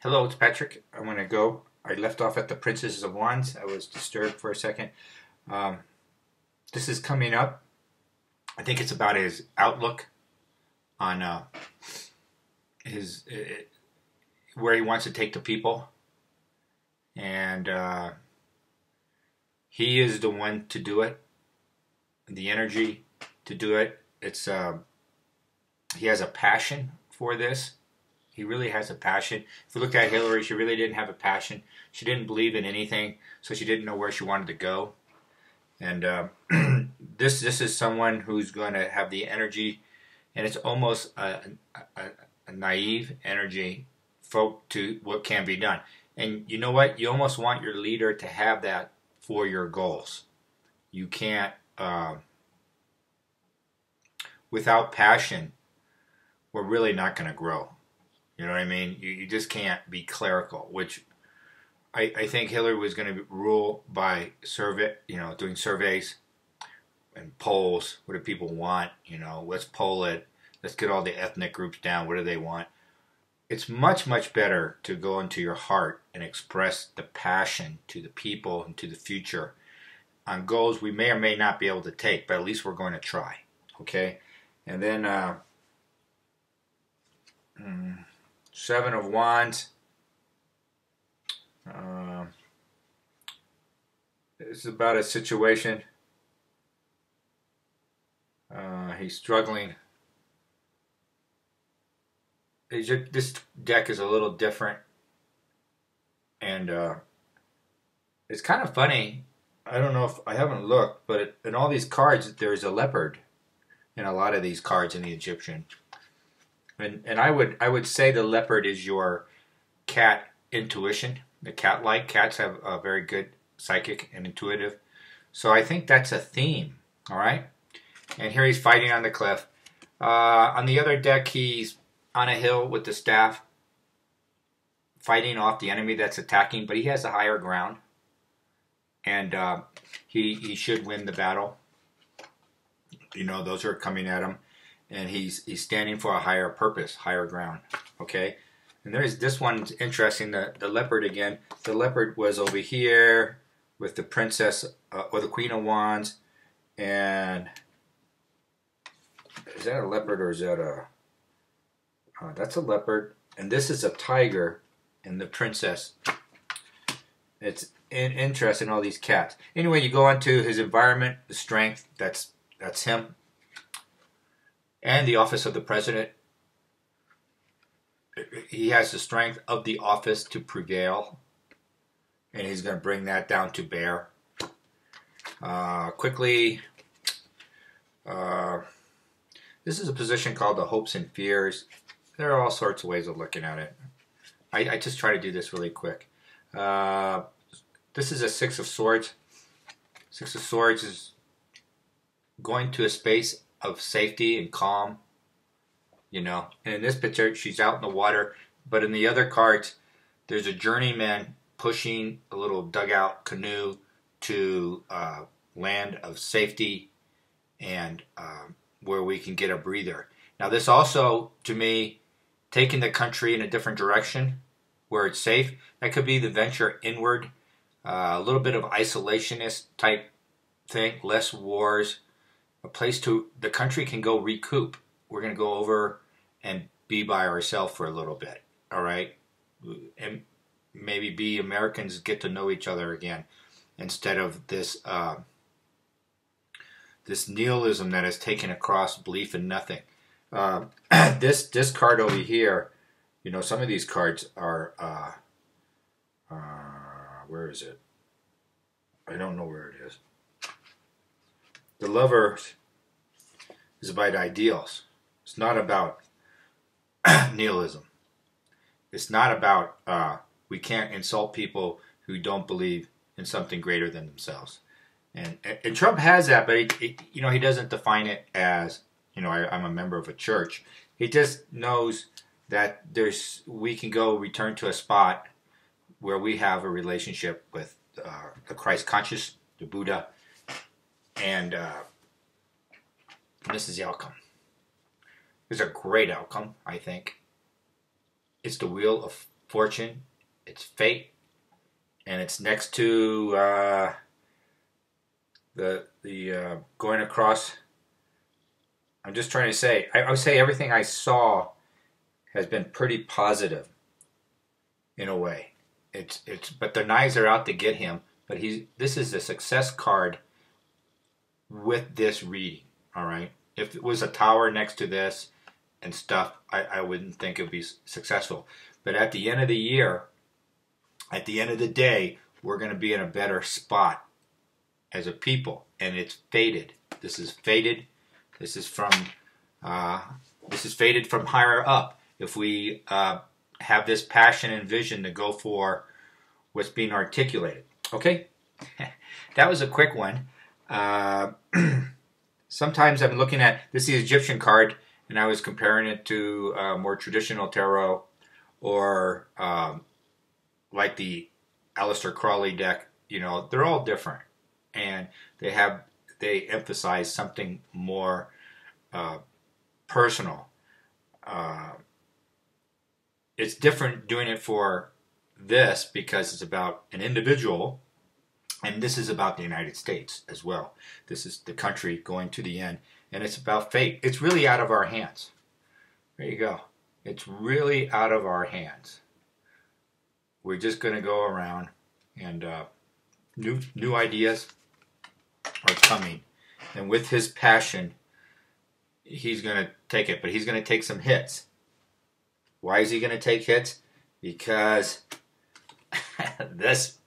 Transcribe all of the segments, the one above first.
Hello, it's Patrick. I'm going to go. I left off at the Princess of Wands. I was disturbed for a second. Um, this is coming up. I think it's about his outlook on his where he wants to take the people, and he is the one to do it. The energy to do it. It's he has a passion for this. He really has a passion. If you look at Hillary, she really didn't have a passion. She didn't believe in anything, so she didn't know where she wanted to go. And this is someone who's going to have the energy, and it's almost a naive energy to what can be done. And you know what? You almost want your leader to have that for your goals. You can't, without passion, we're really not going to grow. You know what I mean? You just can't be clerical, which I think Hillary was going to rule by survey, doing surveys and polls. What do people want? Let's poll it. Let's get all the ethnic groups down. What do they want? It's much, much better to go into your heart and express the passion to the people and to the future on goals we may or may not be able to take, but at least we're going to try. Okay? And then Seven of Wands. It's about a situation. He's struggling. This deck is a little different. And it's kind of funny. I don't know if I haven't looked, but in all these cards, there's a leopard in a lot of these cards in the Egyptian. And I would say the leopard is your cat intuition. The cat-like cats have a very good psychic and intuitive. So I think that's a theme. All right. And here he's fighting on the cliff. On the other deck, he's on a hill with the staff, fighting off the enemy that's attacking. But he has the higher ground, and he should win the battle. Those who are coming at him. And he's standing for a higher purpose, higher ground. Okay, and there's this one's interesting. The leopard again. The leopard was over here with the princess or the Queen of Wands, and is that a leopard or is that a? That's a leopard, and this is a tiger, and the princess. It's interesting, all these cats. Anyway, you go on to his environment, the strength. That's him. And the office of the president. He has the strength of the office to prevail. And he's going to bring that down to bear. Quickly, this is a position called the hopes and fears. There are all sorts of ways of looking at it. I just try to do this really quick. This is a Six of Swords. Six of Swords is going to a space of safety and calm, and in this picture she's out in the water, but in the other cards there's a journeyman pushing a little dugout canoe to land of safety and where we can get a breather. Now this also, to me, taking the country in a different direction where it's safe. That could be the venture inward, a little bit of isolationist type thing, less wars, a place the country can go recoup. We're going to go over and be by ourselves for a little bit, all right? And maybe be Americans, get to know each other again, instead of this this nihilism that has taken across belief in nothing. This card over here, some of these cards are, where is it? I don't know where it is. The Lover is about ideals. It's not about nihilism. It's not about we can't insult people who don't believe in something greater than themselves. And Trump has that, but he doesn't define it as I'm a member of a church. He just knows that we can go return to a spot where we have a relationship with the Christ conscious, the Buddha. And this is the outcome. It's a great outcome, I think. It's the Wheel of fortune, it's fate, and it's next to the going across. I'm just trying to say, I would say everything I saw has been pretty positive in a way. But the knives are out to get him. But this is a success card with this reading. All right. If it was a tower next to this and stuff, I wouldn't think it would be successful. But at the end of the year, at the end of the day, we're going to be in a better spot as a people, and it's fated. This is fated. This is fated from higher up. If we have this passion and vision to go for what's being articulated. Okay, that was a quick one. Sometimes I'm looking at this is the Egyptian card, and I was comparing it to more traditional tarot, or like the Aleister Crowley deck. You know, they're all different, and they emphasize something more personal. It's different doing it for this because it's about an individual, and this is about the United States as well. This is the country going to the end, and it's about fate. It's really out of our hands. There you go. It's really out of our hands. We're just going to go around, and new ideas are coming, and with his passion, he's going to take it, but he's going to take some hits. Why is he going to take hits? Because this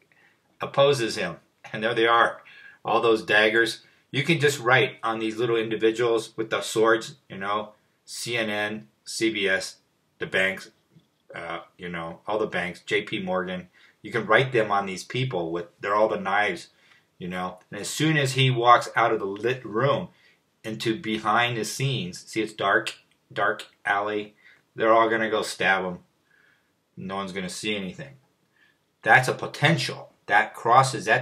opposes him. And there they are, all those daggers. You can just write on these little individuals with the swords, you know, CNN, CBS, the banks, you know, all the banks, JP Morgan. You can write them on these people they're all the knives, you know. And as soon as he walks out of the lit room into behind the scenes, see it's dark alley, they're all going to go stab him. No one's going to see anything. That's a potential. That's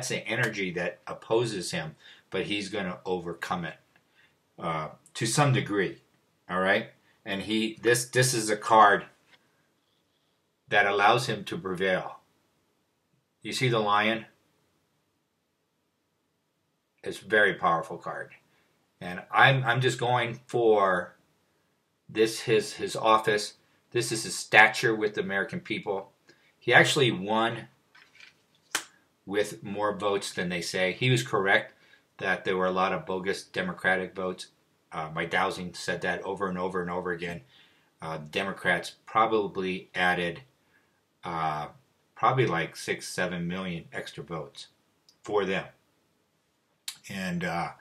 the energy that opposes him, but he's going to overcome it to some degree. All right? And this is a card that allows him to prevail. You see the lion? It's a very powerful card. And I'm just going for this his office. This is his stature with the American people. He actually won with more votes than they say. He was correct that there were a lot of bogus Democratic votes. My dowsing said that over and over and over again. Democrats probably added probably like 6-7 million extra votes for them. And I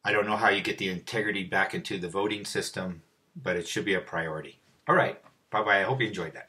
don't know how you get the integrity back into the voting system, but it should be a priority. All right. Bye-bye. I hope you enjoyed that.